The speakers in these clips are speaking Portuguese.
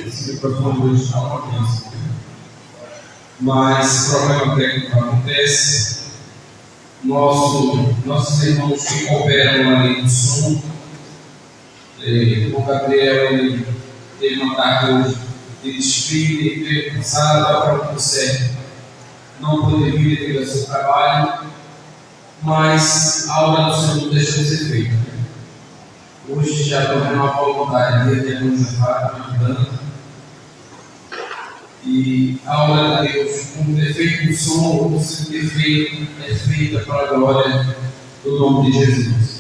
esse microfone hoje está uma bênção. Mas problema técnico acontece. Nossos irmãos que cooperam ali no som, o Gabriel ele teve uma tarde hoje de desfile, ele veio cansado, agora não consegue, não pôde vir devido ao seu trabalho, mas a obra do Senhor não deixa de ser feita. Hoje já estou vendo uma vontade de ter nos ajudando. E a obra de Deus, como ter feito o som, como ter feito, é feita para a glória do nome de Jesus.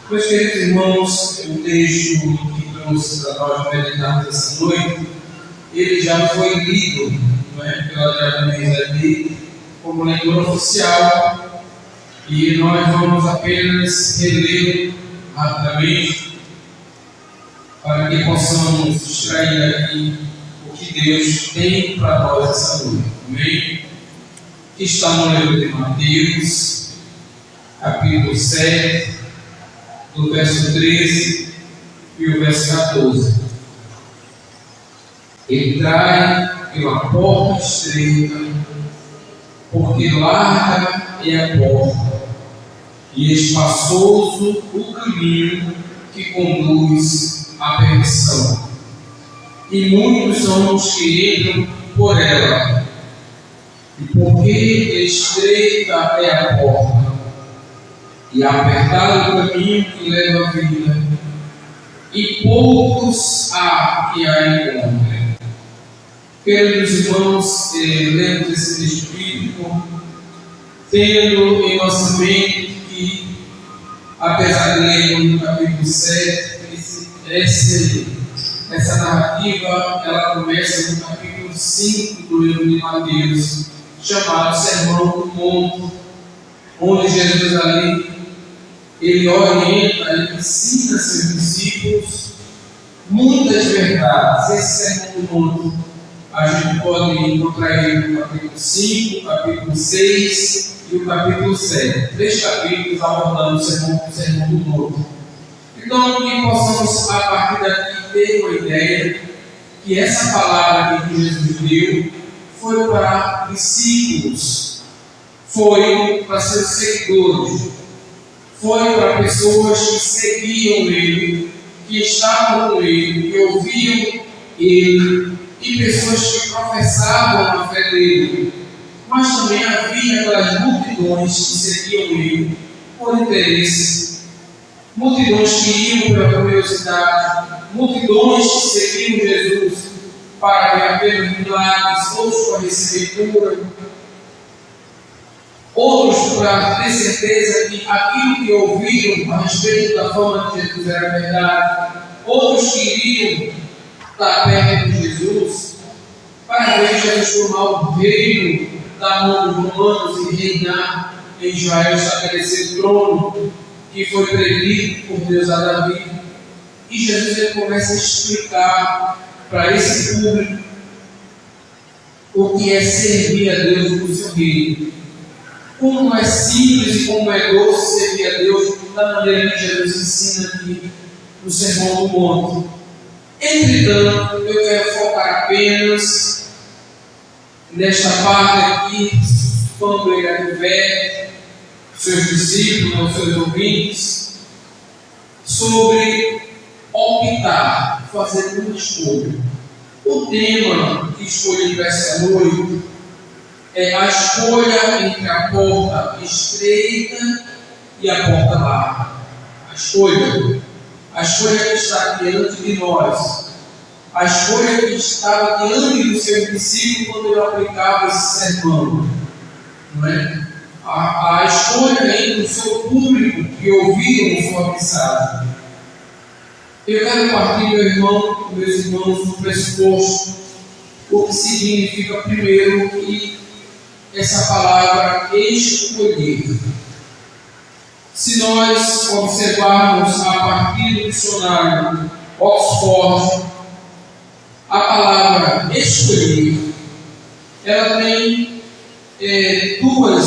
Meus queridos irmãos, o texto que trouxe para nós meditarmos essa noite, ele já foi lido, pela Adriana ali, como leitura oficial, e nós vamos apenas reler rapidamente, para que possamos extrair aqui o que Deus tem para nós essa noite. Amém? Que está no livro de Mateus, capítulo 7, do verso 13 e o verso 14. Entrai pela porta estreita, porque larga é a porta, e espaçoso o caminho que conduz à perdição. E muitos são os que entram por ela. E porque estreita é a porta, e apertado o caminho que leva à vida, e poucos há que a encontrem. Queridos irmãos, lemos esse texto bíblico, tendo em nossa mente que, apesar de ler no capítulo 7, essa narrativa ela começa no capítulo 5 do livro de Mateus, chamado Sermão do Monte, onde Jesus ali ele orienta, ele ensina seus discípulos muitas verdades. Esse Sermão do Monte a gente pode encontrar ele no capítulo 5, capítulo 6 e o capítulo 7. 3 capítulos abordando o Sermão do Monte. Então, que possamos, a partir daqui, ter uma ideia que essa palavra que Jesus deu foi para discípulos, foi para seus seguidores, foi para pessoas que seguiam ele, que estavam com ele, que ouviam ele, e pessoas que professavam a fé dele. Mas também havia aquelas multidões que seguiam ele por interesse, multidões que iam pela curiosidade, multidões que seguiam Jesus para ver apenas milagres, outros para receber cura, outros para ter certeza que aquilo que ouviram a respeito da fama de Jesus era verdade, outros queriam estar perto de Jesus para ver Jesus tomar o reino da mão dos romanos e reinar em Israel, estabelecer o trono que foi predito por Deus a Davi. E Jesus ele começa a explicar para esse público o que é servir a Deus no seu reino. Como é simples e como é doce servir a Deus da maneira que Jesus ensina aqui no Sermão do Monte. Entretanto, eu quero focar apenas nesta parte aqui, quando ele adverte seus discípulos, seus ouvintes, sobre optar, fazer uma escolha. O tema que escolhi para essa noite é a escolha entre a porta estreita e a porta larga. A escolha que está diante de nós, a escolha que estava diante do seu discípulo quando ele aplicava esse sermão, não é? A escolha entre o seu público que ouviram sua mensagem. Eu quero partir, meus irmãos, do pressuposto, o que significa primeiro que essa palavra escolher. Se nós observarmos a partir do dicionário Oxford, a palavra escolher, ela tem dois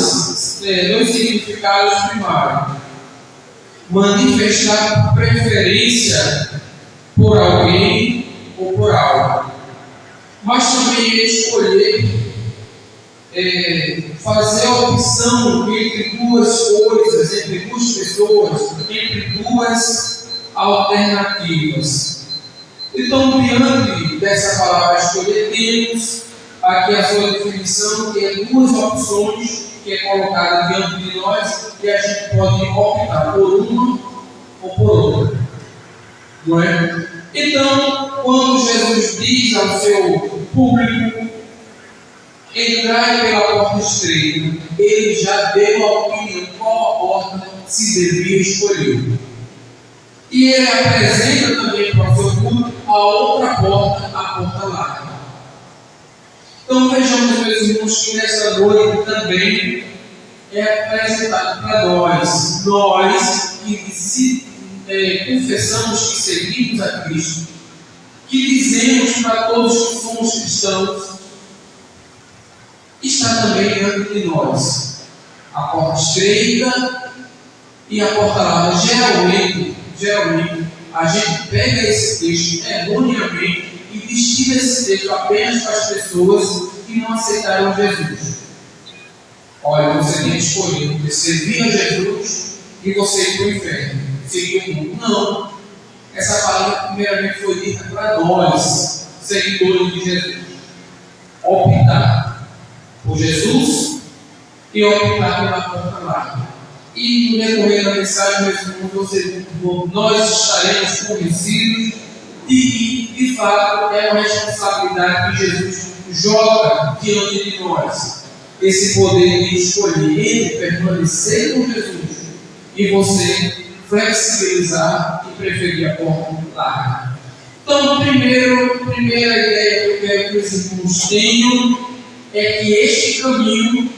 significados primários: manifestar preferência por alguém ou por algo. mas também escolher fazer a opção entre duas coisas, entre duas pessoas, entre duas alternativas. Então, diante dessa palavra escolher, temos aqui a sua definição, que é duas opções que é colocada diante de nós e a gente pode optar por uma ou por outra. Não é? Então, quando Jesus diz ao seu público entrai pela porta estreita, ele já deu a opinião qual a porta se devia escolher. E ele apresenta também para o seu público a outra porta, a porta larga. Então vejamos, meus irmãos, que nessa noite também é apresentado para nós que confessamos que seguimos a Cristo, que dizemos para todos que somos cristãos, está também diante de nós a porta estreita e a porta larga. Geralmente a gente pega esse texto erroneamente e destina esse texto apenas para as pessoas que não aceitaram Jesus. Olha, você tem que escolher, você servir a Jesus e você ir para o inferno, seguir o mundo. Não, essa palavra primeiramente foi dita para nós, seguidores de Jesus. Optar por Jesus e optar pela porta larga. E no decorrer da mensagem, meus irmãos, nós estaremos convencidos de que, de fato, é uma responsabilidade que Jesus joga diante de nós. Esse poder de escolher entre permanecer com Jesus e você flexibilizar e preferir a porta larga. Então, primeira ideia que eu quero que os irmãos tenham é que este caminho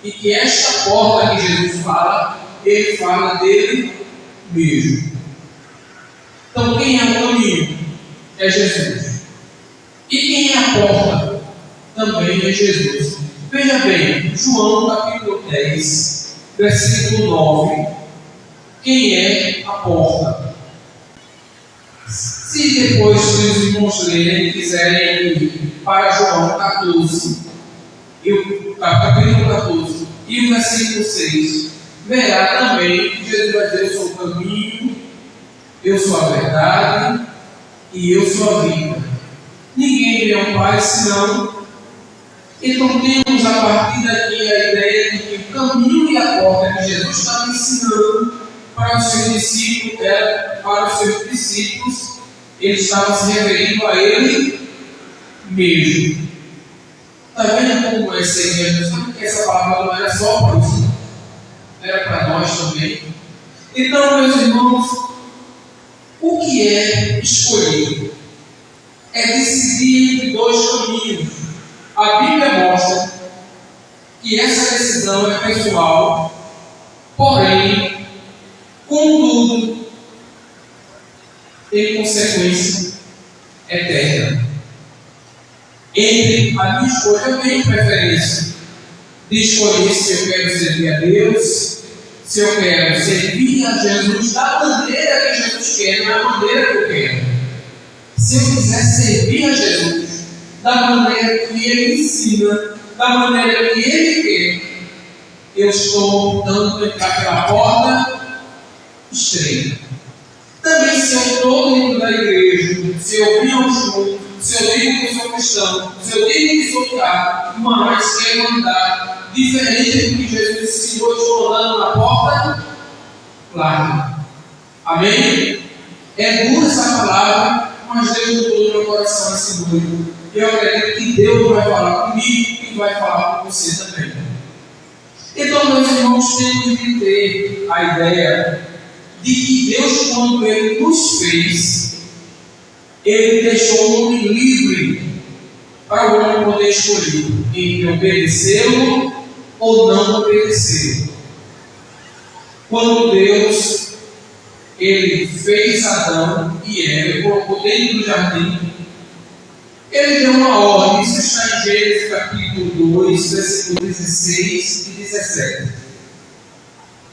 e que esta porta que Jesus fala, ele fala dele mesmo. Então, quem é o caminho? É Jesus. E quem é a porta? Também é Jesus. Veja bem, João capítulo 10, versículo 9. Quem é a porta? Se depois que os irmãos lerem, quiserem ir para João 14, capítulo 14 e o versículo 6, verá também que Jesus vai dizer: eu sou o caminho, eu sou a verdade e eu sou a vida. Ninguém vê ao Pai senão. Então temos a partir daqui a ideia de que o caminho e a porta que Jesus estava ensinando para os seus discípulos, ele estava se referindo a ele mesmo. Está vendo como é ser Jesus? Sabe que essa palavra não era só para os, era para nós também. Então, meus irmãos, o que é escolher? É decidir entre dois caminhos. A Bíblia mostra que essa decisão é pessoal, porém, contudo, tem consequência eterna. Entre a minha escolha, eu tenho preferência de escolher se eu quero servir a Deus, se eu quero servir a Jesus da maneira que Jesus quer, não é a maneira que eu quero. Se eu quiser servir a Jesus da maneira que Ele ensina, da maneira que Ele quer, eu estou dando entrar pela porta estreita. Também, se eu estou dentro da igreja, se eu vim aos cultos, se eu digo que sou cristão, se eu digo que sou fiado, mas quero andar diferente do que Jesus ensinou, estou andando na porta larga. Amém? É dura essa palavra, mas Deus mudou no meu coração esse noite. E eu acredito que Deus vai falar comigo e vai falar com você também. Então, meus irmãos, temos de ter a ideia de que Deus, quando Ele nos fez, Ele deixou o homem livre para o homem poder escolher entre obedecê-lo ou não obedecê-lo. Quando Deus Ele fez Adão e Eva e colocou dentro do jardim, Ele deu uma ordem. Isso está em Gênesis capítulo 2, versículos 16 e 17.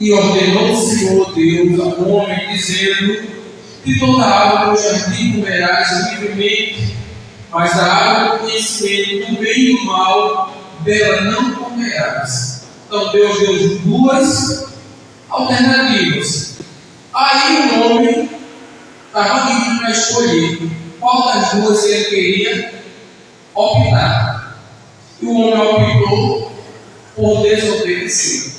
E ordenou o Senhor Deus ao homem, dizendo: de toda árvore do jardim comerás livremente, mas da árvore do conhecimento do bem e do mal, dela não comerás. Então Deus deu duas alternativas. Aí o homem estava livre para escolher qual das duas ele queria optar. E o homem optou por desobedecer.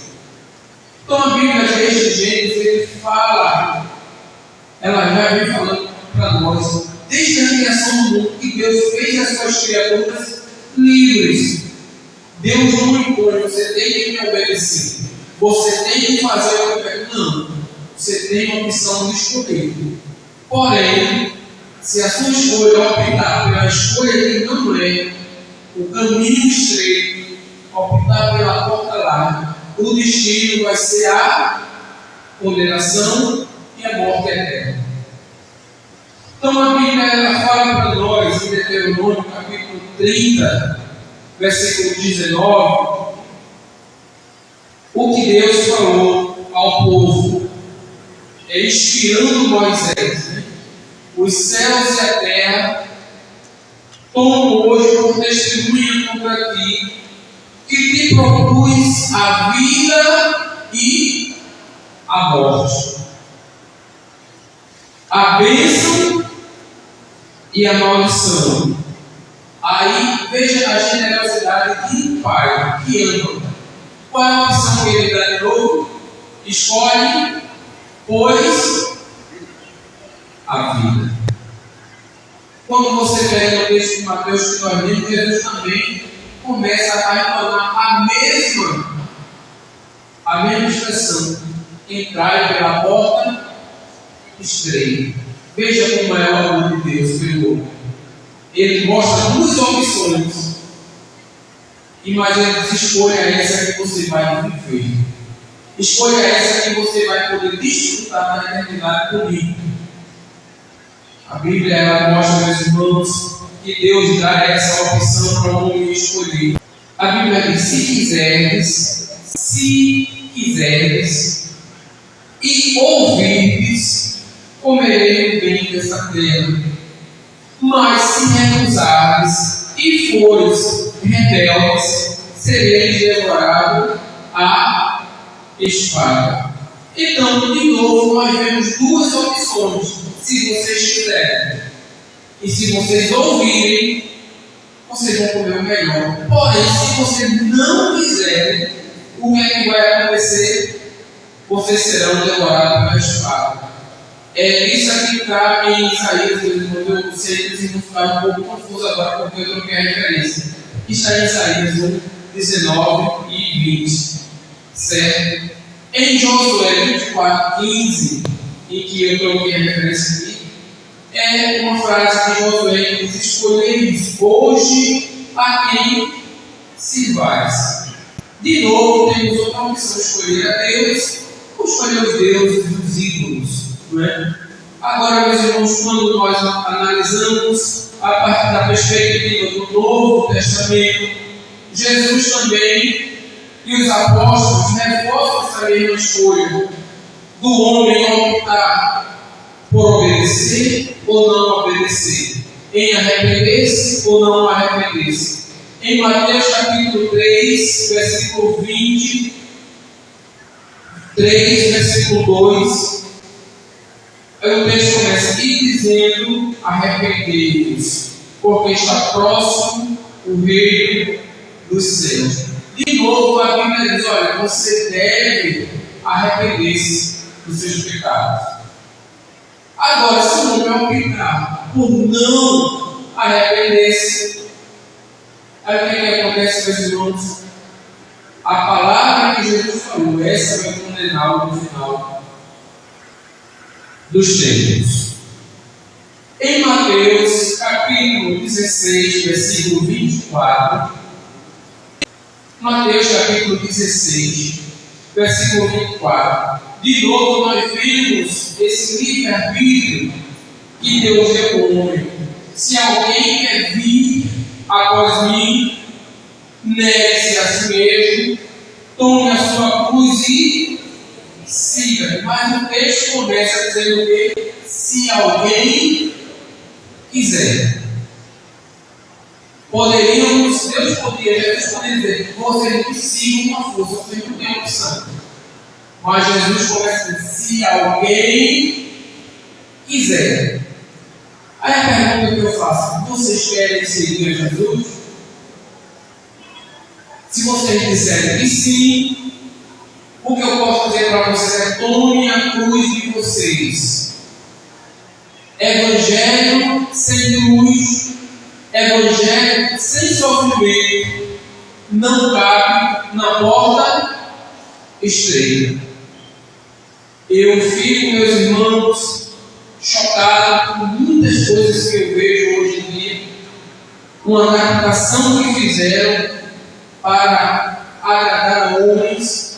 Então a Bíblia desde Gênesis ele fala, ela já vem falando para nós, desde a criação do mundo, que Deus fez as suas criaturas livres. Deus não impõe, você tem que me obedecer, você tem que fazer o que eu quero. Não, você tem a opção de escolher. Porém, se a sua escolha optar pela escolha que não é o caminho estreito, optar pela porta larga, o destino vai ser a condenação e a morte eterna. Então a Bíblia ela fala para nós, em Deuteronômio capítulo 30, versículo 19, o que Deus falou ao povo, inspirando Moisés, né? Os céus e a terra tomam hoje por testemunha contra ti, que te propus a vida e a morte, a bênção e a maldição. Aí veja a generosidade de um pai que ama. Qual é a opção que ele dá de novo? Escolhe, pois, a vida. Quando você pega o texto de Mateus que nós lemos, Jesus também começa a entonar a mesma expressão: entrai pela porta estreita. Veja como é o amor de Deus pelo homem. Ele mostra duas opções, mas ele diz: escolha essa que você vai viver, escolha essa que você vai poder desfrutar na eternidade comigo. A Bíblia ela mostra, meus irmãos, que Deus dá essa opção para o homem escolher. A Bíblia diz: se quiseres e ouvirdes, comerei o bem dessa terra. Mas se recusares e fores rebeldes, sereis devorados à espada. Então, de novo, nós vemos duas opções. Se vocês quiserem e se vocês ouvirem, vocês vão comer o melhor. Porém, se vocês não quiserem, o que é que vai acontecer? Vocês serão devorados pela espada. Isso aqui está em Isaías, eu sei que vocês vão ficar um pouco confusos agora porque eu troquei a referência. Está em Isaías 1, 19 e 20. Certo? Em Josué 24, 15, em que eu troquei a referência aqui, é uma frase de Josué que diz: escolheis hoje a quem sirvais. De novo, temos outra opção: escolher a Deus ou escolher os deuses dos ídolos. Não é? Agora, meus irmãos, quando nós analisamos a partir da perspectiva do Novo Testamento, Jesus também e os apóstolos reforçam essa mesma escolha do homem optar por obedecer ou não obedecer, em arrepender-se ou não arrepender-se. Em Mateus capítulo 3, versículo 20, 3, versículo 2, o texto começa: e dizendo, arrependei-vos, porque está próximo o reino dos céus. De novo, a Bíblia diz: olha, você deve arrepender-se dos seus pecados. Agora, se o homem optar por não arrepender-se, aí o que acontece, meus irmãos? A palavra que Jesus falou, essa vai condená-lo no final dos tempos. Em Mateus capítulo 16, versículo 24, Mateus capítulo 16, versículo 24, de novo nós vimos esse livre-arbítrio que Deus deu ao homem. Se alguém quer vir após mim, negue-se a si mesmo, tome a sua cruz e siga. Mas o texto começa dizendo que se alguém quiser. Jesus poderia dizer, vocês não sigam uma força, vocês não têm opção. Mas Jesus começa a dizer, se alguém quiser. Aí a pergunta que eu faço, vocês querem seguir a Jesus? Se vocês disserem que sim, o que eu posso dizer para vocês é: tome a cruz de vocês. Evangelho sem cruz, evangelho sem sofrimento, não cabe na porta estreita. Eu fico, meus irmãos, chocado com muitas coisas que eu vejo hoje em dia, uma adaptação que fizeram para agradar a homens,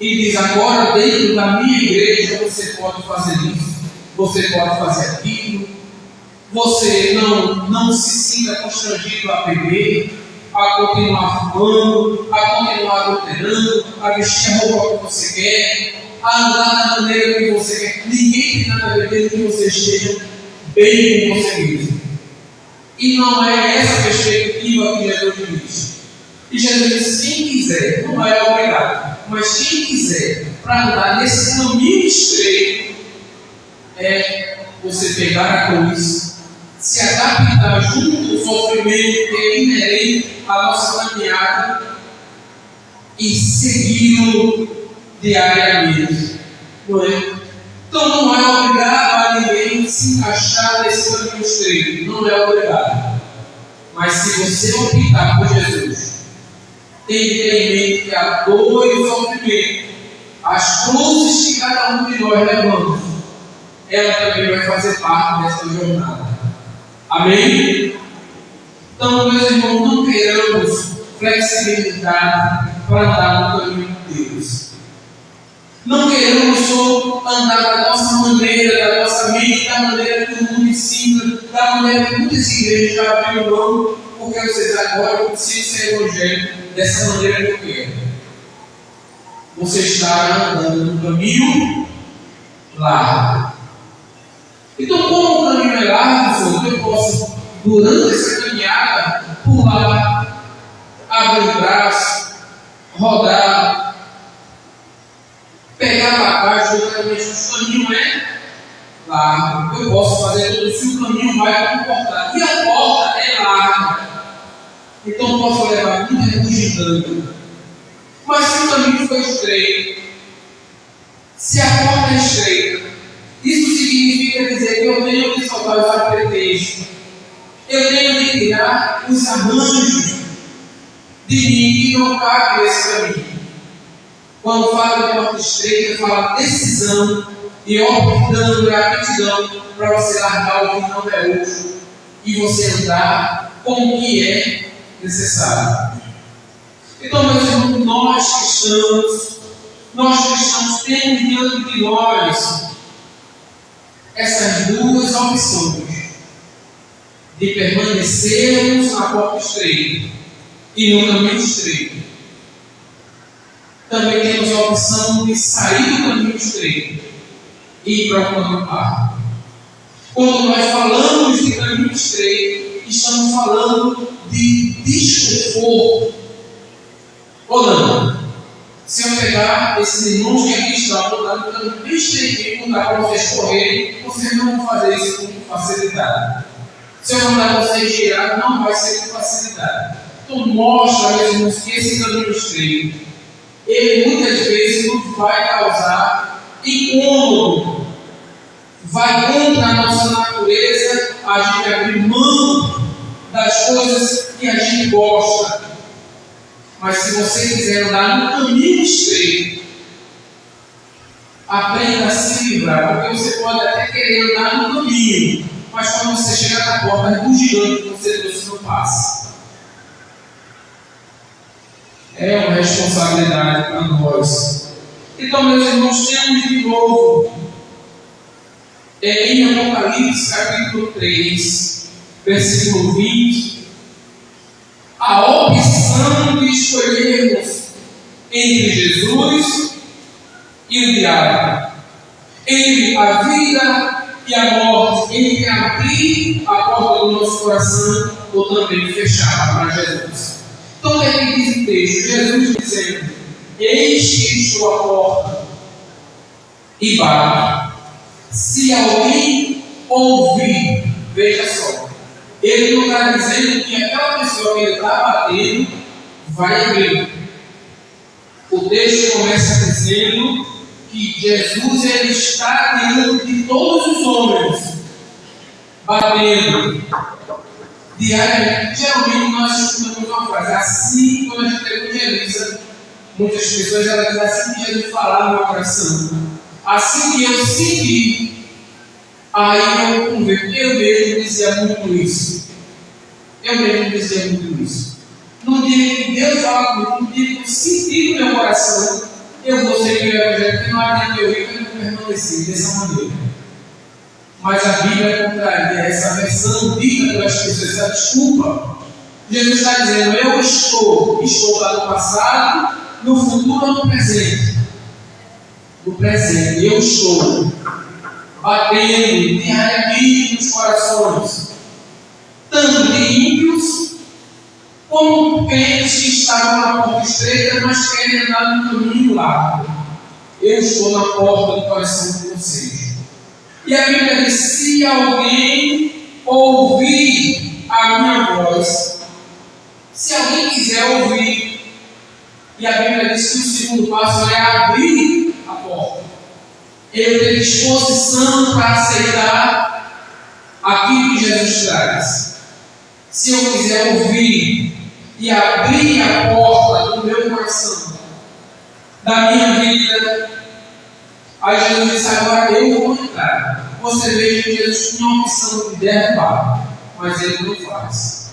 e diz: agora dentro da minha igreja você pode fazer isso, você pode fazer aquilo, você não se sinta constrangido a beber, a continuar fumando, a continuar adulterando, a vestir a roupa que você quer, a andar da maneira que você quer. Ninguém tem nada a ver desde que você esteja bem com você mesmo. E não é essa perspectiva que Jesus diz. E Jesus diz: quem quiser, não é obrigado, mas quem quiser, para andar nesse caminho estreito, é você pegar a cruz, se adaptar junto ao sofrimento que é inerente à nossa caminhada e segui-lo diariamente. Não é? Então não é obrigado a ninguém se encaixar nesse caminho estreito, não é obrigado. Mas se você optar por Jesus, tem que ter em mente que a dor e o sofrimento, as cruzes que cada um de nós levamos, ela também vai fazer parte dessa jornada. Amém? Então, meus irmãos, não queiramos flexibilidade para andar no caminho de Deus. Não queremos só andar da nossa maneira, da nossa mente, da maneira que o mundo ensina, da maneira que muitas igrejas já abriram mão, porque vocês agora eu preciso ser evangélico dessa maneira que eu quero. Você está andando no caminho largo. Então, como o caminho é largo, eu posso, durante essa caminhada, pular, abrir o braço, rodar, pegar a bagagem, geralmente o caminho é largo. Eu posso fazer tudo se o caminho vai comportar. E a porta é larga. Então eu posso levar muito regurgitando. Mas se o caminho for estreito, se a porta é estreita, isso significa dizer que eu tenho que soltar os apretextos, eu tenho que tirar os arranjos de mim que não cabem nesse caminho. Quando fala de porta estreita, fala decisão e optando e aptidão para você largar o que não é útil e você andar com o que é necessário. Então, meus irmãos, nós cristãos temos diante de nós essas duas opções de permanecermos na porta estreita e no caminho estreito. Também temos a opção de sair do caminho estreito e ir para o caminho largo. Quando nós falamos de caminho estreito, estamos falando de desconforto. Ou não? Se eu pegar esses irmãos que aqui estão, no caminho bem estreitinho, não dá para vocês correrem, vocês não vão fazer isso com facilidade. Se eu mandar vocês girar, não vai ser com facilidade. Então mostra, meus irmãos, que esse caminho estreito, ele muitas vezes nos vai causar incômodo, vai contra a nossa natureza a gente abrir mão das coisas que a gente gosta. Mas se você quiser andar no caminho estreito, aprenda a se livrar, porque você pode até querer andar no caminho, mas quando você chegar na porta, é um gigante que você trouxe no passe. É uma responsabilidade para nós. Então, meus irmãos, temos de novo em Apocalipse capítulo 3, versículo 20, a opção de escolhermos entre Jesus e o diabo, entre a vida e a morte, entre abrir a porta do nosso coração ou também fechada para Jesus. Então, o que é que diz o texto? Jesus dizendo: eis que estou à porta e bato. Se alguém ouvir, veja só, ele não está dizendo que aquela pessoa que ele está batendo vai abrir. O texto começa dizendo que Jesus ele está diante de todos os homens, batendo diariamente. Geralmente nós escutamos uma frase assim, quando a gente evangeliza, muitas pessoas elas dizem assim que Jesus falar numa oração, assim que eu senti, aí eu mesmo dizia muito isso. No dia que Deus fala comigo, no dia que eu senti no meu coração, eu vou seguir o Evangelho, porque não adianta eu ir, eu permanecer dessa maneira. Mas a Bíblia contraria essa versão dita pelas pessoas, essa desculpa. Jesus está dizendo: eu estou lá no passado, no futuro ou no presente. No presente, eu estou batendo diariamente nos corações, tanto de ímpios, como crentes que estavam na porta estreita, mas querem andar no caminho largo. Eu estou na porta do coração de vocês. E a Bíblia diz: se alguém ouvir a minha voz, se alguém quiser ouvir, e a Bíblia diz que o segundo passo é abrir a porta. Eu tenho disposição para aceitar aquilo que Jesus traz. Se eu quiser ouvir e abrir a porta do meu coração, da minha vida, aí Jesus disse: agora eu vou entrar. Você veja que Jesus tinha a opção de derrubar, mas ele não faz.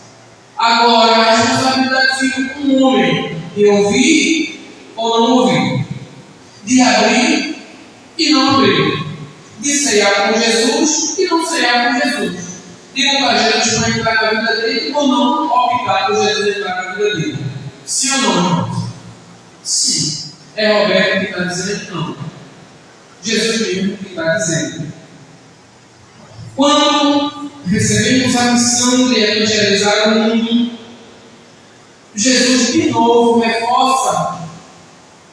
Agora a responsabilidade fica com o homem de ouvir ou não ouvir, de abrir e não abrir, de ceiar com Jesus e não ceiar com Jesus, de botar Jesus para entrar na vida dele ou não optar por Jesus entrar na vida dele. Sim ou não, irmãos? Sim. É Roberto que está dizendo não. Jesus mesmo que está dizendo. Quando recebemos a missão de evangelizar o mundo, Jesus de novo reforça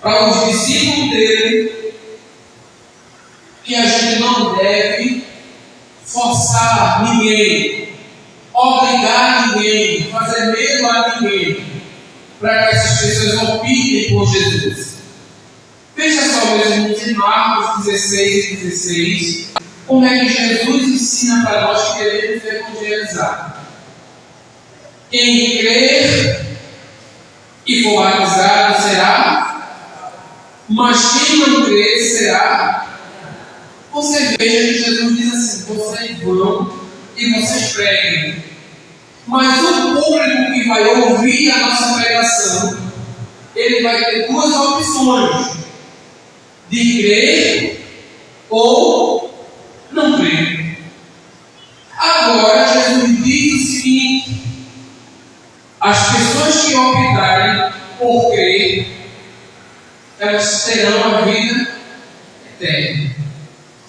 para os discípulos dele que a gente não deve forçar ninguém, obrigar ninguém, fazer medo a ninguém, para que essas pessoas optem por Jesus. Veja só, meus irmãos, em Marcos 16 e 16, como é que Jesus ensina para nós que queremos evangelizar. Quem crer e for batizado será, mas quem não crer será. Você veja que Jesus diz assim: vocês vão e vocês preguem. Mas o público que vai ouvir a nossa pregação, ele vai ter duas opções: de crer ou não crer. Agora Jesus diz o seguinte: as pessoas que optarem por crer, elas terão a vida eterna.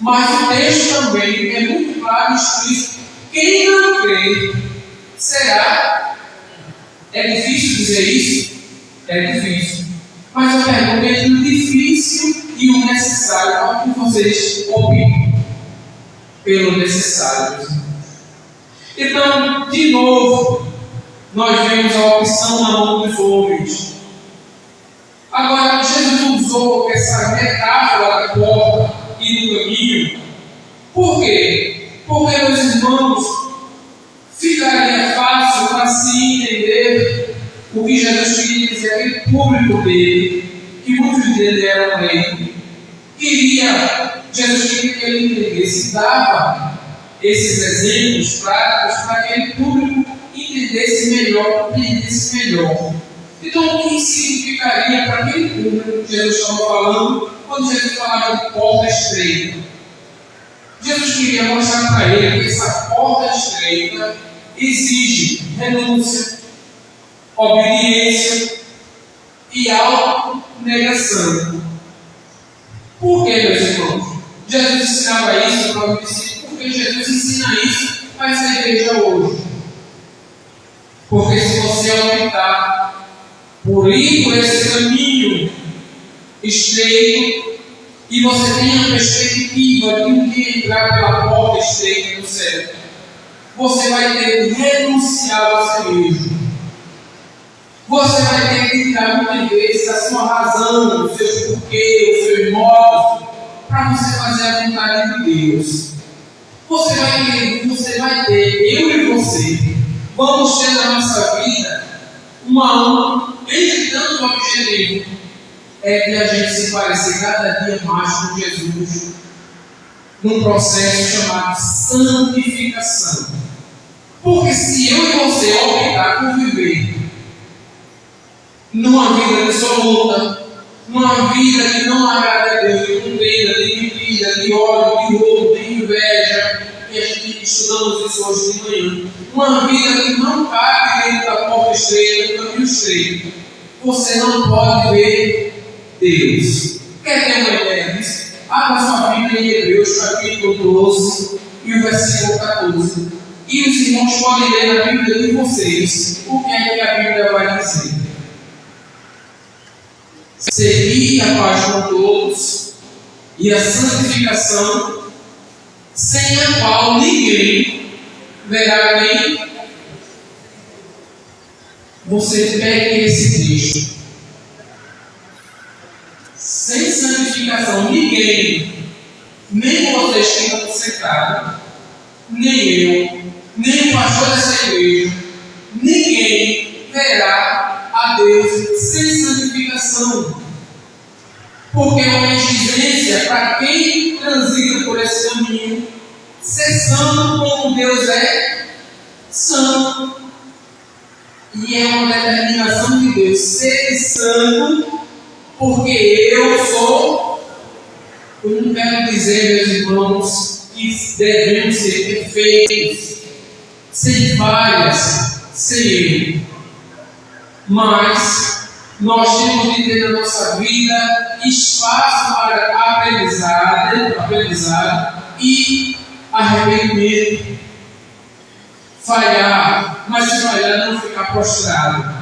Mas o texto também é muito claro e explícito: quem não crê será. É difícil dizer isso? É difícil. Mas eu pergunto entre o difícil e o necessário, qual que vocês optam pelo necessário? Então, de novo, nós vemos a opção na mão dos homens. Agora, Jesus usou essa metáfora da porta e do caminho. Por quê? Porque, meus irmãos, ficaria fácil para se entender o que Jesus queria dizer aquele público dele, que muitos deles eram leigos. Jesus queria que ele entendesse, dava esses exemplos práticos para que aquele público entendesse melhor, compreendesse melhor. Então, o que significaria para aquele público que Jesus estava falando quando Jesus falava de porta estreita? Jesus queria mostrar para ele que essa porta estreita exige renúncia, obediência e autonegação. Por que, meus irmãos? Jesus ensinava isso para os discípulos, porque Jesus ensina isso para essa igreja hoje. Porque se você optar por ir por esse caminho estreito, e você tem a perspectiva de um dia entrar pela porta estreita do céu, você vai ter que renunciar a si mesmo. Você vai ter que tirar muitas vezes a sua razão, os seus porquês, os seus modos, para você fazer a vontade de Deus. Você vai ter, eu e você, vamos ter na nossa vida entre tanto objetivo, é que a gente se parecer cada dia mais com Jesus, num processo chamado santificação. Porque se eu e você optar por viver numa vida dissoluta, numa vida que não agrada a Deus, de contenda, de mentira, de ódio, de roubo, de inveja, e a gente estudamos isso hoje de manhã, uma vida que não cabe dentro da porta estreita, do caminho estreito, você não pode ver Deus. Quer ter uma ideia disso? Abra sua Bíblia em Hebreus capítulo 12 e o versículo 14. E os irmãos podem ler na Bíblia de vocês o que é que a Bíblia vai dizer. Seguir a paz com todos e a santificação, sem a qual ninguém verá quem. Você pegue esse texto. Sem santificação, ninguém, nem vocês que estão sentados, nem eu, nem o pastor dessa igreja, ninguém verá a Deus sem santificação. Porque é uma exigência para quem transita por esse caminho, ser santo como Deus é santo. E é uma determinação de Deus ser santo, porque eu sou. Eu não quero dizer, meus irmãos, que devemos ser perfeitos, sem falhas, sem erro. Mas nós temos de ter na nossa vida espaço para aprendizado e arrependimento. Falhar, mas se falhar, não ficar prostrado.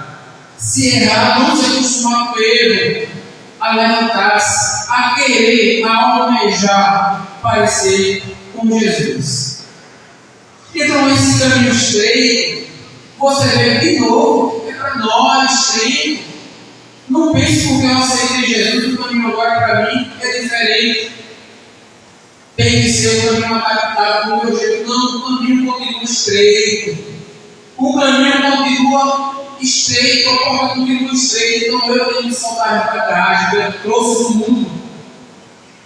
Se errar, não se acostumar com o erro, a levantar-se, a querer, a almejar parecer com Jesus. Então, esse caminho estreito, você vê de novo, é para nós estreito. Não pense porque eu aceitei Jesus, o caminho agora para mim é diferente. Tem que ser um caminho adaptado ao meu jeito. Não, o caminho continua estreito. O caminho continua estreito, a porta continua estreita. Então eu tenho que soltar a bagagem, eu trouxe do mundo.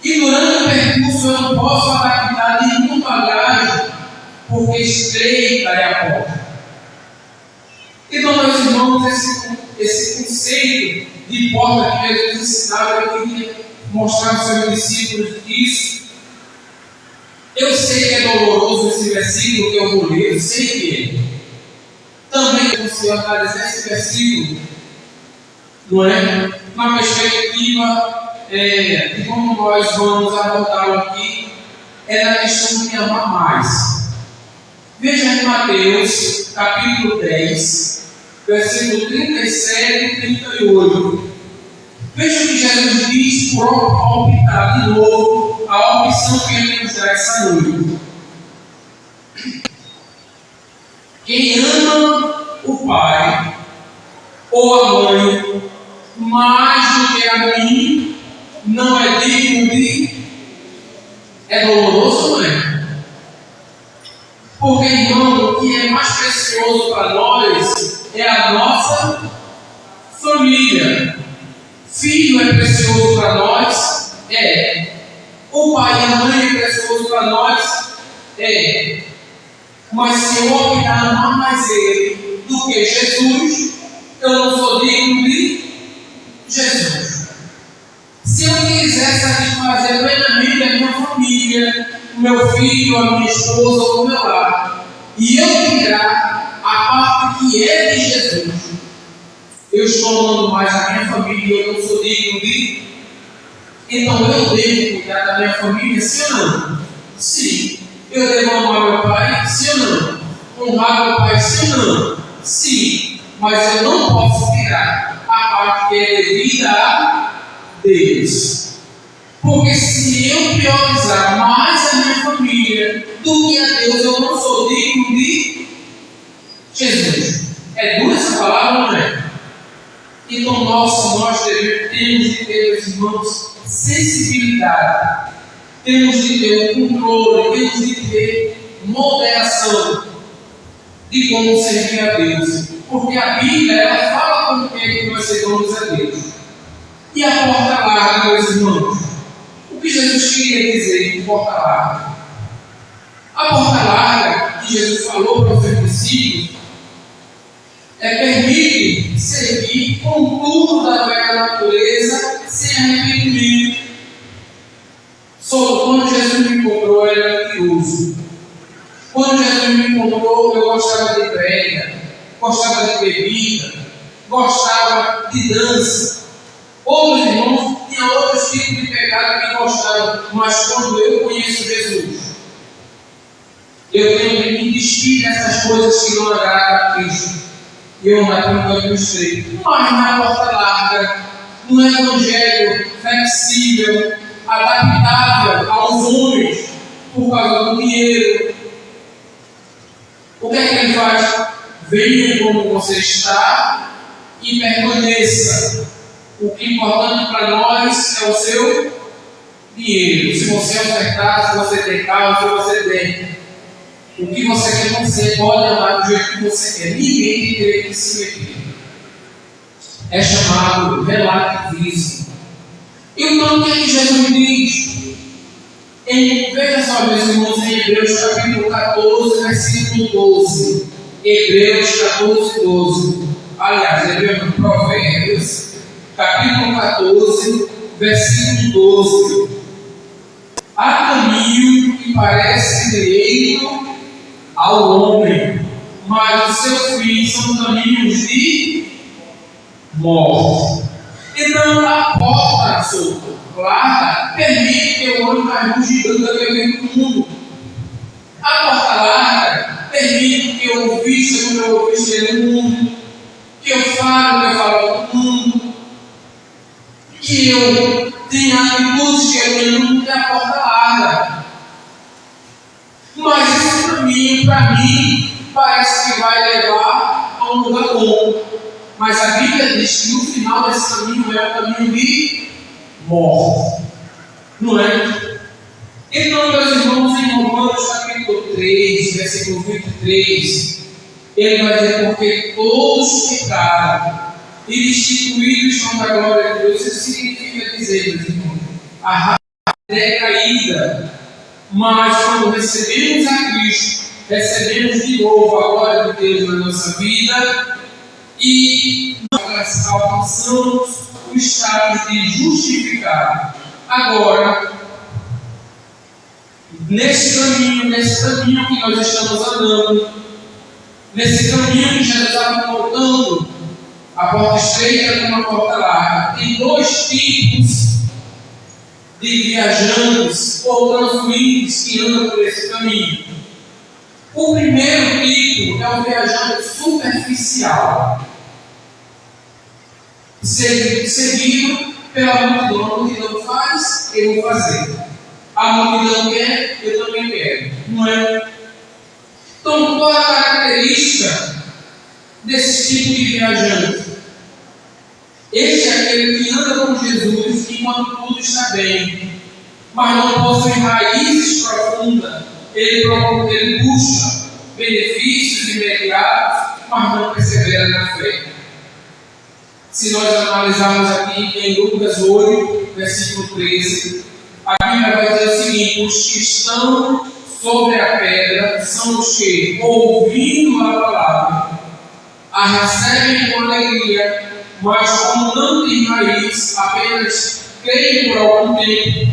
E durante o percurso eu não posso adaptar nenhuma bagagem, porque estreita é a porta. Então, meus irmãos, esse conceito de porta que Jesus ensinava, eu queria mostrar aos seus discípulos isso. Eu sei que é doloroso esse versículo que eu vou ler, eu sei que é. Também consigo analisar esse versículo, não é? Na perspectiva de como nós vamos abordá-lo aqui, é na questão de amar mais. Veja em Mateus, capítulo 10, versículo 37 e 38. Veja o que Jesus diz por optar de novo a opção que ele nos dá essa noite. Quem ama o pai ou a mãe mais do que a mim não é digno de. É doloroso, não é? Porque, irmão, o que é mais precioso para nós é a nossa família. Filho é precioso para nós? É. O pai e a mãe é precioso para nós? É. Mas se eu optar a amar mais ele do que Jesus, eu não sou digno de Jesus. Se eu quiser satisfazer plenamente a minha família, o meu filho, a minha esposa, o meu lar, e eu tirar a parte que é de Jesus, eu estou amando mais a minha família e eu não sou digno de. Então eu devo cuidar da minha família, sim ou não? Sim. Eu devo amar meu pai, sim ou não? Honrar meu pai, sim ou não? Sim. Deus. Porque se eu priorizar mais a minha família do que a Deus, eu não sou digno de Jesus. É dura essa palavra, não é? Então nós temos de ter, meus irmãos, sensibilidade. Temos de ter um controle, temos de ter moderação de como servir a Deus. Porque a Bíblia, ela fala como que nós servimos a Deus. E a porta larga, meus irmãos? O que Jesus queria dizer com porta larga? A porta larga que Jesus falou para os seus discípulos permite servir com tudo da velha natureza sem arrependimento. Só quando Jesus me encontrou, eu era curioso. Quando Jesus me encontrou, eu gostava de brega, gostava de bebida, gostava de dança. Outros irmãos tinham outros tipos de pecado que gostavam, mas quando eu conheço Jesus, eu tenho que me despir dessas coisas que não agradam a Cristo. E eu andar pelo caminho estreito. Mas na porta larga, no evangelho flexível, adaptável aos homens, por causa do dinheiro. O que é que ele faz? Venha como você está e permaneça. O que é importante para nós é o seu dinheiro. Se você ofertar, se você tem carro, se você tem. O que você quer, você pode andar do jeito que você quer. Ninguém tem direito de se meter. É chamado relativismo. Então, o que é que Jesus diz? Veja só, meus irmãos, em Hebreus capítulo 14, versículo 12. Hebreus 14, 12. Aliás, Hebreus Provérbios, capítulo 14, versículo 12. Há caminho que parece direito ao homem, mas o seu fim são caminhos de morte. Então, a porta larga permite que eu olhe mais no gigante daquele mundo. A porta larga permite que eu vista como eu vista no mundo, que eu falo como eu falo no mundo, que eu tenha atitudes que eu tenho no mundo, é a porta larga. Mas esse caminho, para mim, parece que vai levar a um lugar bom. Mas a Bíblia diz que no final desse caminho é o caminho de morte. Não é? Então, meus irmãos, em Romanos capítulo 3, versículo 23, ele vai dizer: porque todos pecaram e destituídos estão da glória de Deus. Isso significa dizer, meus irmãos, a raça é caída. Mas quando recebemos a Cristo, recebemos de novo a glória de Deus na nossa vida e nós alcançamos o status de justificado. Agora, nesse caminho que nós estamos andando, nesse caminho que Jesus estava montando, a porta estreita com uma porta larga, tem dois tipos de viajantes ou transuintes que andam por esse caminho. O primeiro tipo é o viajante superficial, seguido pela multidão. A multidão faz, eu vou fazer. A multidão quer, eu também quero. Não é? Então, qual é a característica desse tipo de viajante? Este é aquele que anda com Jesus enquanto tudo está bem, mas não possui raízes profundas. Ele busca benefícios imediatos, mas não persevera na fé. Se nós analisarmos aqui em Lucas 8, versículo 13, a Bíblia vai dizer o seguinte: os que estão sobre a pedra são os que, ouvindo a palavra, a recebem com alegria, mas como não tem raiz, apenas creem por algum tempo,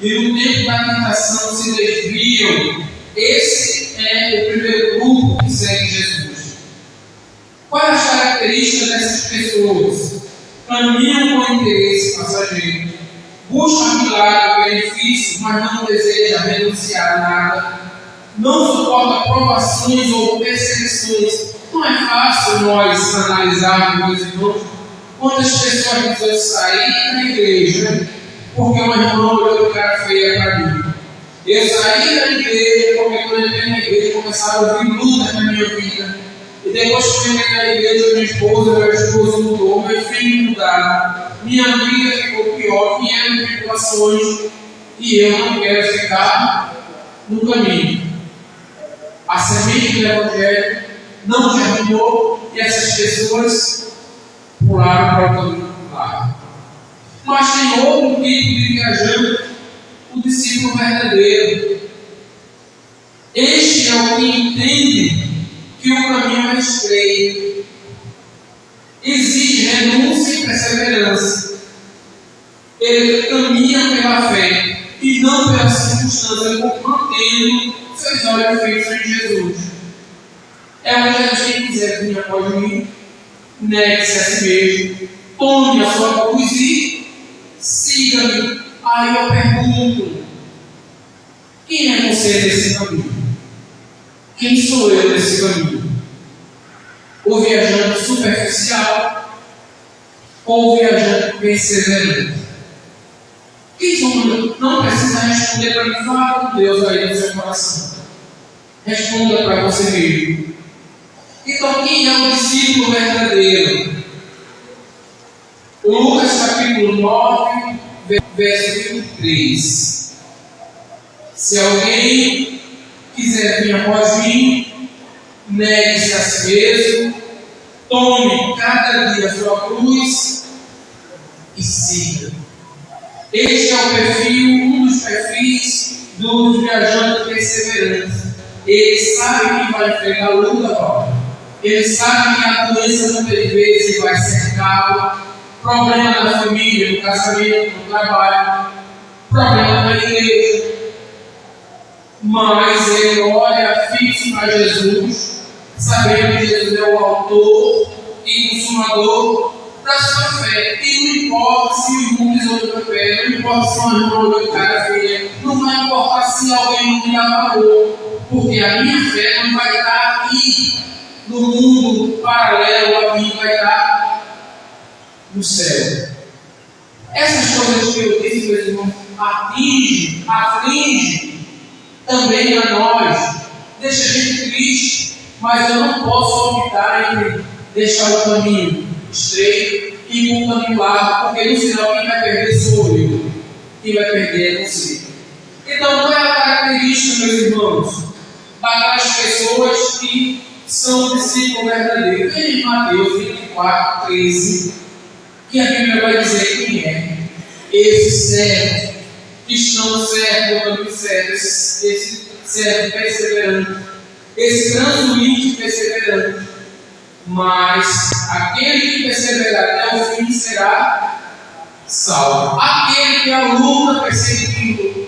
e no tempo da tentação se desviam. Esse é o primeiro grupo que segue Jesus. Quais as características dessas pessoas? Caminham com interesse passageiro, buscam milagre, benefício, mas não desejam renunciar a nada, não suportam provações ou perseguições. Não é fácil nós analisarmos, meus irmãos, Quantas pessoas dizem: eu saí da igreja porque uma irmã olhou de cara feia para mim. Eu saí da igreja porque quando eu entrei na igreja começaram a ouvir lutas na minha vida. E depois que eu entrei na igreja, meu esposo mudou, meu filho mudaram, minha vida ficou pior, vieram tribulações e eu não quero ficar no caminho. A semente do Evangelho não germinou e essas pessoas pularam para o caminho do lado. Mas tem outro tipo de viajante, o discípulo verdadeiro. Este é o que entende que o caminho é estreito, exige renúncia e perseverança. Ele caminha pela fé e não pela circunstância, mantendo seus olhos fixos em Jesus. É o Jesus que quiser vir após mim, negue-se a si mesmo, tome a sua cruz e siga-me. Aí eu pergunto: quem é você nesse caminho? Quem sou eu nesse caminho? O viajante superficial ou o viajante perseverante? Quem somos? Não precisa responder para mim. Fala com Deus aí no seu coração. Responda para você mesmo. Então, quem é o discípulo verdadeiro? Lucas capítulo 9, verso 23. Se alguém quiser vir após mim, negue-se a si mesmo, tome cada dia a sua cruz e siga. Este é o perfil, um dos perfis do viajante perseverante. Ele sabe que vai enfrentar a luta, ele sabe que a doença muitas vezes vai cercá-lo, problema na família, no casamento, no trabalho, problema na igreja. Mas ele olha fixo para Jesus, sabendo que Jesus é o autor e consumador da sua fé. E não importa se o mundo pisou no pé, não importa se uma irmã olhou de cara feia, não vai importar se alguém não me abalou, porque a minha fé não vai estar aqui no mundo paralelo a mim, vai estar no céu. Essas coisas que eu disse, meus irmãos, aflige também a nós, deixa a gente triste, mas eu não posso optar entre deixar o caminho estreito e ir para o caminho largo, porque no final quem vai perder sou eu, quem vai perder é você. Então, qual é a característica, meus irmãos, daquelas pessoas que são discípulos verdadeiros? Em Mateus 24, 13, que a Bíblia vai dizer quem é. Esses servos que estão certos no caminho certo, esse servo perseverante, esse transuinte perseverante. Mas aquele que perseverar até o fim será salvo. Aquele que a luta perseguido,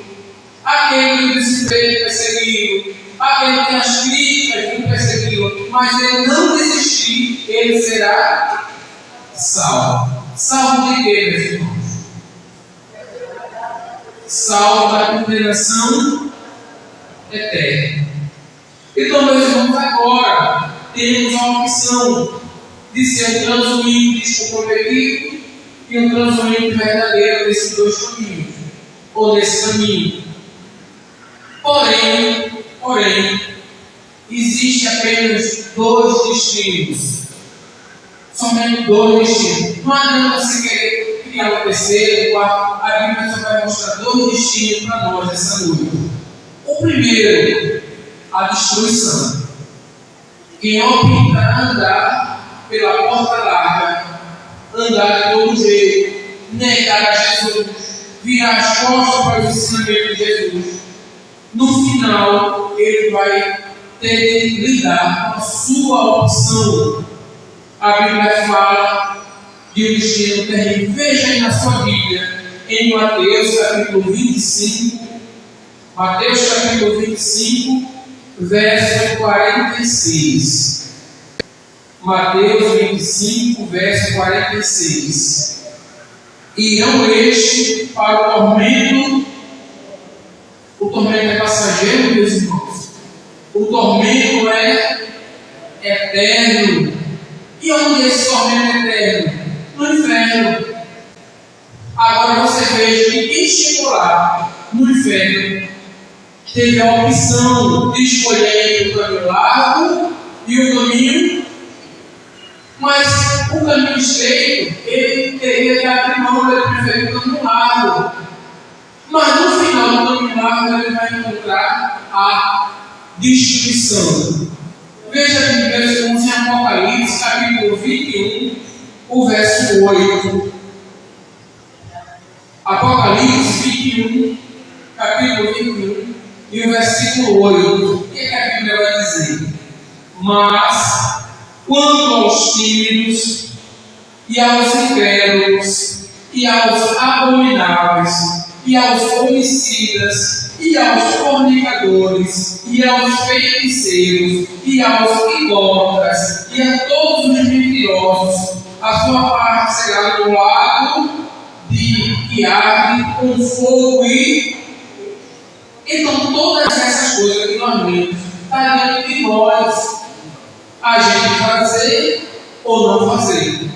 aquele que o desemprego perseguido, aquele que as críticas perseguiram, mas ele não desistir, ele será salvo. Salvo de quê, meus irmãos? Salvo da condenação eterna. Então, meus irmãos, agora temos a opção de ser um transuinte desprometido e um transuinte verdadeiro nesses dois caminhos, ou nesse caminho. Porém, existe apenas dois destinos. Somente dois destinos. Não adianta você querer criar um terceiro, quarto. A Bíblia só vai mostrar dois destinos para nós nessa noite. O primeiro, a destruição. Quem optar andar pela porta larga, andar de todo jeito, negar a Jesus, virar as costas para o ensinamento de Jesus, no final ele vai ter que lidar com a sua opção. A Bíblia fala de um destino terrível. Veja aí na sua Bíblia, em Mateus capítulo 25, Mateus capítulo 25, verso 46. Mateus 25, verso 46. Irão este para o tormento. O tormento é passageiro, meus irmãos. O tormento é eterno. E onde é esse tormento eterno? No no inferno. Agora você veja que quem chegou lá no inferno teve a opção de escolher o caminho largo e o caminho, mas o caminho estreito, ele teria que abrir mão, ele preferiu o caminho largo. Mas no final do caminho largo ele vai encontrar a destruição. Veja que verso 11 em Apocalipse, capítulo 21, o verso 8. Apocalipse 21, capítulo 21, e o versículo 8. O que a Bíblia vai dizer? Mas, quanto aos tímidos, e aos incrédulos, e aos abomináveis, e aos homicidas, e aos fornicadores, e aos feiticeiros, e aos idólatras, e a todos os mentirosos, a sua parte será do lago que arde com fogo e... Então, todas essas coisas que nós vemos está dentro de nós, a gente fazer ou não fazer.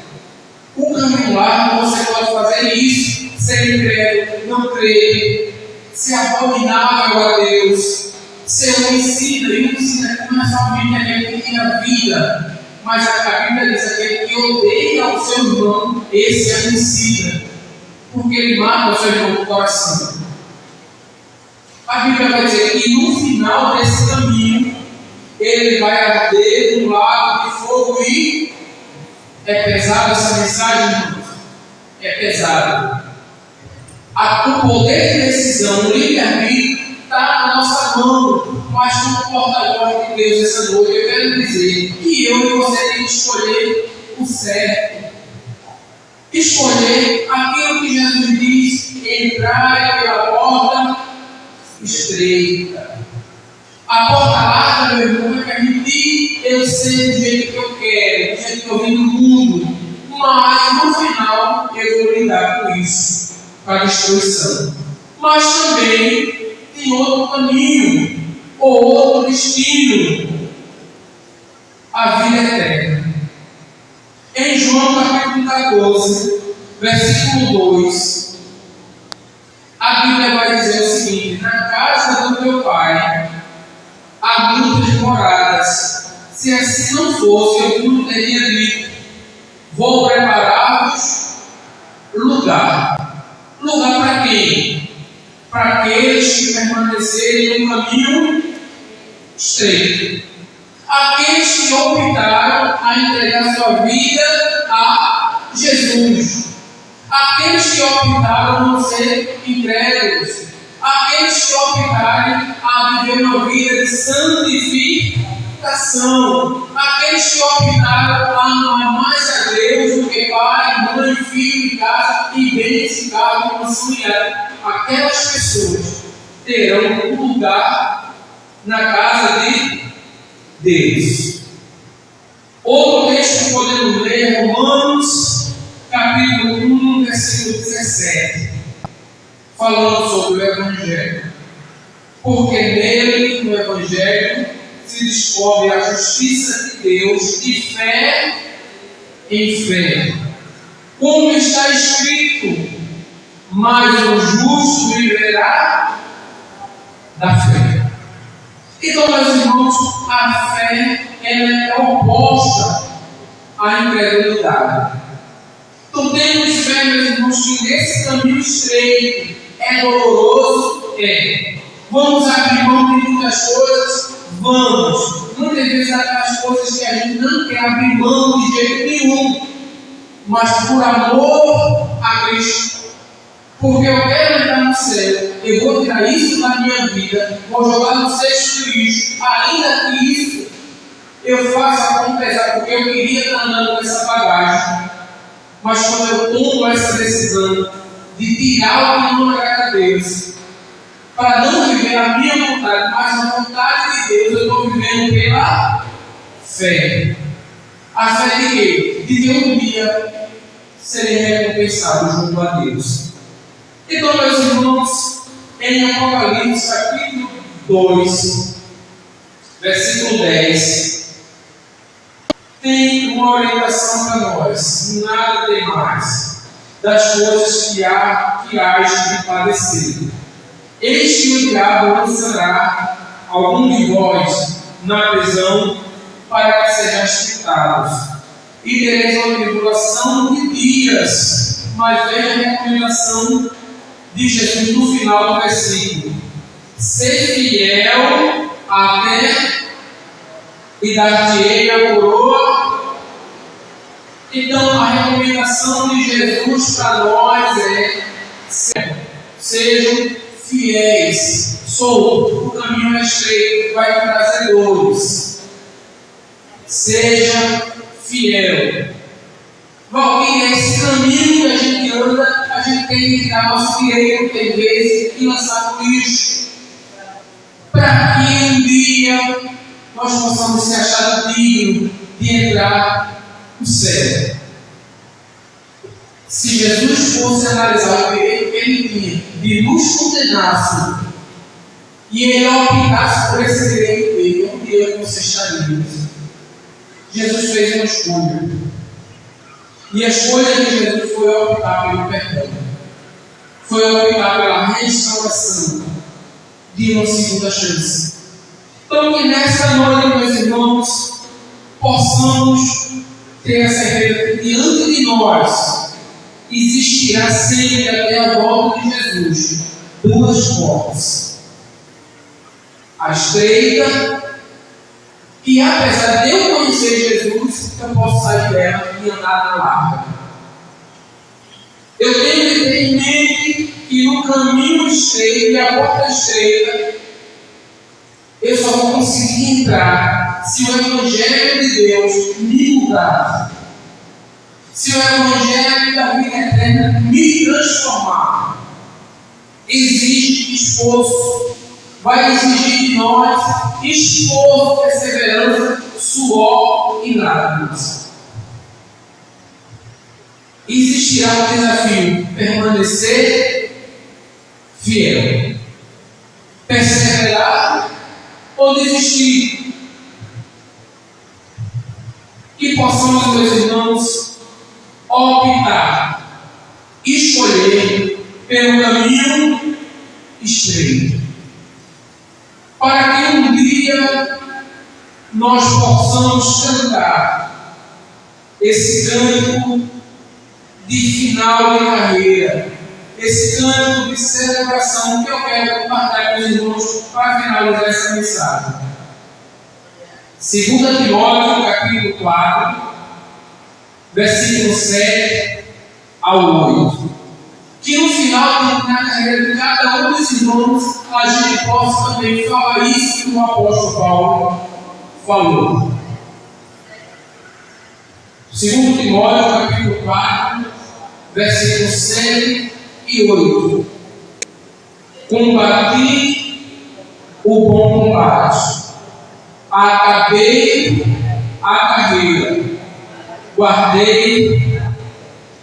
O caminho largo, você pode fazer isso, ser incrédulo, não crer, ser abominável a Deus, ser homicida. E homicida não é somente aquele que tem a vida, mas a Bíblia diz aquele que odeia ao seu irmão, esse é homicida, porque ele mata o seu irmão do coração. A Bíblia vai dizer que no final desse caminho, ele vai arder um lago de fogo e... É pesada essa mensagem, irmãos? É pesada. O poder de decisão, o livre-arbítrio, está na nossa mão. Mas como porta-voz de Deus essa noite, eu quero dizer que eu e você temos que escolher o certo. Escolher aquilo que Jesus diz: entrar pela porta estreita. A porta larga, meu irmão, vai permitir eu ser do jeito que eu quero, do jeito que eu vim do mundo. Mas no final eu vou lidar com isso, com a destruição. Mas também tem outro caminho, ou outro destino: a vida eterna. Em João capítulo 14, versículo 2, a Bíblia vai dizer o seguinte: na casa do meu Pai há muitas moradas. Se assim não fosse, eu não teria dito: vou preparar-vos lugar. Lugar para quem? Para aqueles que permanecerem no caminho estreito. Aqueles que optaram a entregar sua vida a Jesus. Aqueles que optaram a não ser incrédulos. Aqueles que optarem a viver uma vida de santificação. Aqueles que optaram a amar mais a Deus do que pai, mãe, filho em casa e bens em casa como familiar. Aquelas pessoas terão um lugar na casa de Deus. Outro texto que podemos ler é Romanos capítulo 1, versículo 17, falando sobre o Evangelho. Porque nele, no Evangelho, se descobre a justiça de Deus de fé em fé. Como está escrito: mas o justo viverá da fé. Então, meus irmãos, a fé ela é oposta à incredulidade. Então, temos fé, meus irmãos, que nesse caminho estreito é doloroso, é. Vamos abrir mão de muitas coisas? Vamos. Muitas vezes aquelas coisas que a gente não quer abrir mão de jeito nenhum, mas por amor a Cristo. Porque eu quero entrar no céu, eu vou tirar isso da minha vida, vou jogar no cesto de lixo, ainda que isso eu faça com pesar, porque eu queria estar andando com essa bagagem. Mas quando eu tomo essa decisão de tirar o que não agrada a Deus, para não viver a minha vontade, mas a vontade de Deus, eu estou vivendo pela fé. A fé de quê? De que um dia serei recompensado junto a Deus. Então, meus irmãos, em Apocalipse capítulo 2, versículo 10, tem uma orientação para nós: nada tem mais das coisas que hás de padecer. Eis que o diabo lançará algum de vós na prisão para que sejais tentados, e tereis uma tribulação de dias. Mas veja a recomendação de Jesus no final do versículo: ser fiel até e dar-te-ei a coroa. Então a recomendação de Jesus para nós é: sejam fiéis. O caminho é estreito, vai trazer dores. Seja fiel. Valquíria, esse caminho que a gente anda, a gente tem que dar nosso direito, tem vezes, e lançar no lixo, para que um dia nós possamos ser achados dignos de entrar no céu. Se Jesus fosse analisar o direito que ele tinha de nos condenar, e ele optasse por esse direito dele, onde eu e você estaríamos? Jesus fez uma escolha. E a escolha de Jesus foi optar pelo perdão. Foi optar pela restauração de uma segunda chance. Então que nessa noite, meus irmãos, possamos ter a certeza que diante de nós existirá sempre até a volta de Jesus duas portas. A estreita, que apesar de eu conhecer Jesus, eu posso sair dela e andar na larga. Eu tenho que ter em mente que no caminho estreito e a porta estreita, eu só vou conseguir entrar se o Evangelho de Deus me mudar. Se o Evangelho da vida eterna me transformar. Exige esforço. Vai exigir de nós esforço, perseverança, suor e lágrimas. Existirá um desafio: permanecer fiel, perseverar ou desistir. Que possamos, meus irmãos, optar, escolher pelo caminho estreito, para que um dia nós possamos cantar esse cântico de final de carreira, esse cântico de celebração que eu quero compartilhar com os irmãos para finalizar essa mensagem. 2 Timóteo, capítulo 4, versículo 7 ao 8. Que no final da carreira de cada um dos irmãos, a gente possa também falar isso que o apóstolo Paulo falou. 2 Timóteo, capítulo 4, versículos 7 e 8. Combati o bom combate, acabei a carreira, guardei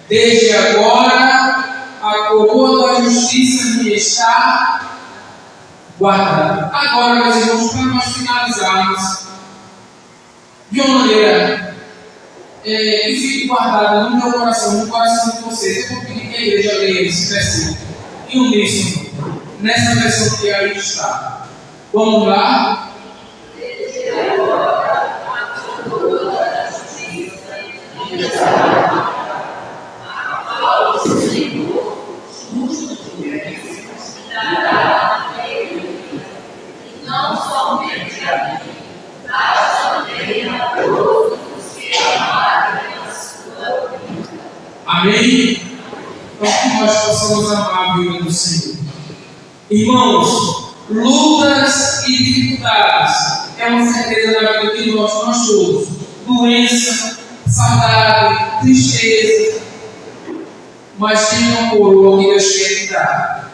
desde agora a coroa da justiça me está guardada. Agora, meus irmãos, para nós finalizarmos de uma maneira que fique guardada no meu coração, no coração de vocês, eu vou pedir que a igreja leia esse versículo e uníssono, nessa versão que aí está. Vamos lá? Desde agora a coroa da justiça me está guardada. Ao Senhor dará a ele, e não somente a mim, mas também a todos os que amarem a sua vida. Amém? Então que nós possamos amar a vida do Senhor. Irmãos, lutas e dificuldades é uma certeza na vida de nós todos. Doença, saudade, tristeza. Mas tem uma coroa que Deus quer te dar.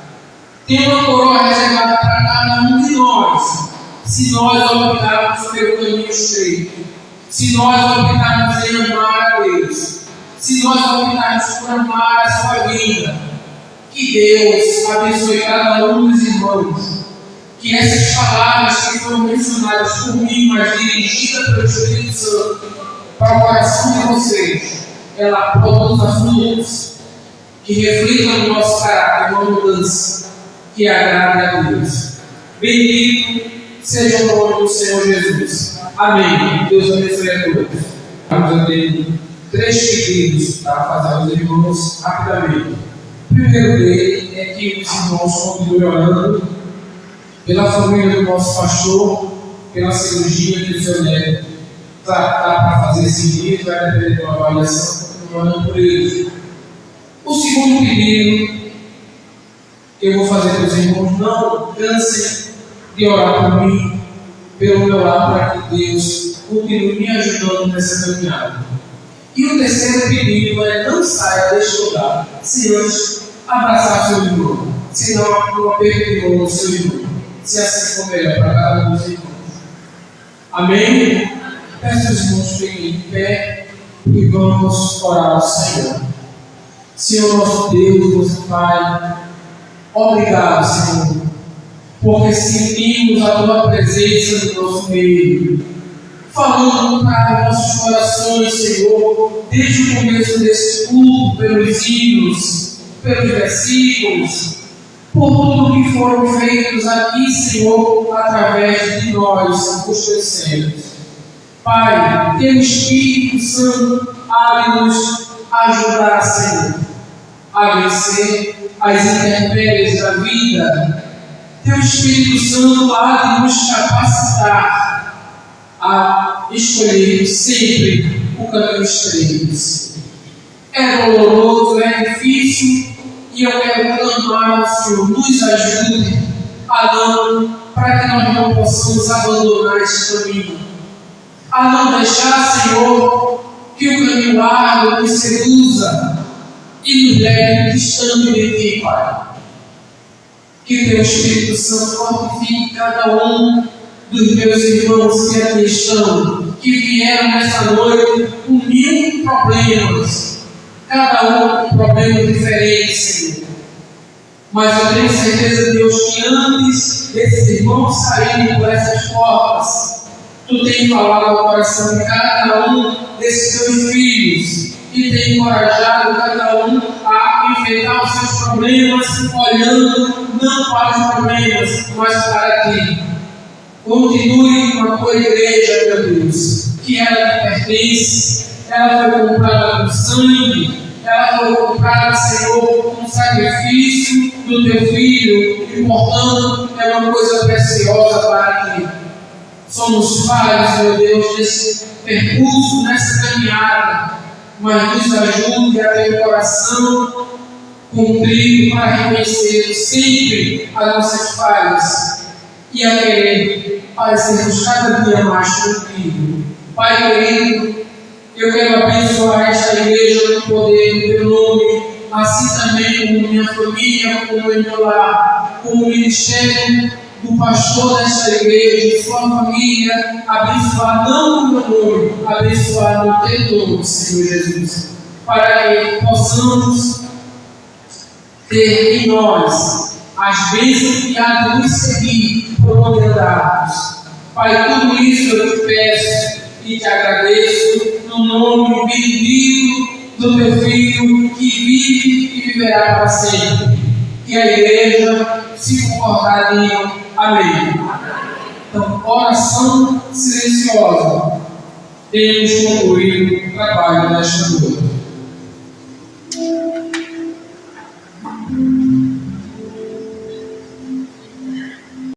Tem uma coroa reservada para cada um de nós. Se nós optarmos pelo caminho estreito. Se nós optarmos em amar a Deus. Se nós optarmos por amar a sua vida. Que Deus abençoe cada um dos irmãos. Que essas palavras que foram mencionadas por mim, mas dirigidas pelo Espírito Santo, para o coração de vocês, ela produza frutos que reflitam no nosso caráter uma mudança que agrade a Deus. Bendito seja o nome do Senhor Jesus. Amém. Deus abençoe a todos. Eu tenho 3 pedidos para fazer aos irmãos rapidamente. O primeiro dele é que os irmãos continuem orando pela família do nosso pastor, pela cirurgia que o seu neto está para fazer esse dia, vai depender de uma avaliação, orando por eles. O segundo pedido que eu vou fazer para os irmãos: não cansem de orar por mim, pelo meu lado, para que Deus continue me ajudando nessa caminhada. E o terceiro pedido é: não saia deste lugar se antes abraçar seu irmão, se não um aperto de mão do seu irmão, se assim for melhor para cada um dos irmãos. Amém? Peço os irmãos fiquem em pé e vamos orar ao Senhor. Senhor nosso Deus, nosso Pai, obrigado, Senhor, porque sentimos a Tua presença no nosso meio, falando para nossos corações, Senhor, desde o começo desse culto, pelos hinos, pelos versículos, por tudo que foram feitos aqui, Senhor, através de nós, os teus servos. Pai, Teu Espírito Santo há de nos ajudar, Senhor, a vencer as intempéries da vida. Teu Espírito Santo há de nos capacitar a escolher sempre o caminho estreito. É doloroso, é difícil, e eu quero clamar ao Senhor, nos ajude a não, para que nós não possamos abandonar este caminho, a não deixar, Senhor, que o caminho árduo nos seduza e nos leve distante de Ti, Pai. Que Teu Espírito Santo fortifique cada um dos meus irmãos que aqui estão, que vieram nessa noite com 1000 problemas, cada um com um problema diferente, Senhor. Mas eu tenho certeza, Deus, que antes desses irmãos saírem por essas portas, Tu tem falado ao coração de cada um desses Teus filhos e tem encorajado cada um a enfrentar os seus problemas, olhando não para os problemas, mas para Ti. Continue com a Tua igreja, meu Deus, que ela te pertence, ela foi comprada com sangue, ela foi comprada, Senhor, com sacrifício do Teu Filho, e portanto é uma coisa preciosa para Ti. Somos falhos, meu Deus, nesse percurso, nessa caminhada, mas nos ajude a ter o coração cumprido para reconhecer sempre as nossas falhas e a querer parecermos cada dia mais contigo. Pai querido, eu quero abençoar esta igreja no poder do Teu nome, assim também como minha família, como em meu lar, como o ministério do pastor desta igreja, sua família, abençoar não no meu nome, abençoar no Teu nome, Senhor Jesus, para que possamos ter em nós as bênçãos que há de nos seguir por onde andarmos. Pai, tudo isso eu Te peço e Te agradeço no nome bendito do Teu Filho, que vive e viverá para sempre. Que a igreja se concordariam. Amém. Então, oração silenciosa. Temos concluído o trabalho desta noite.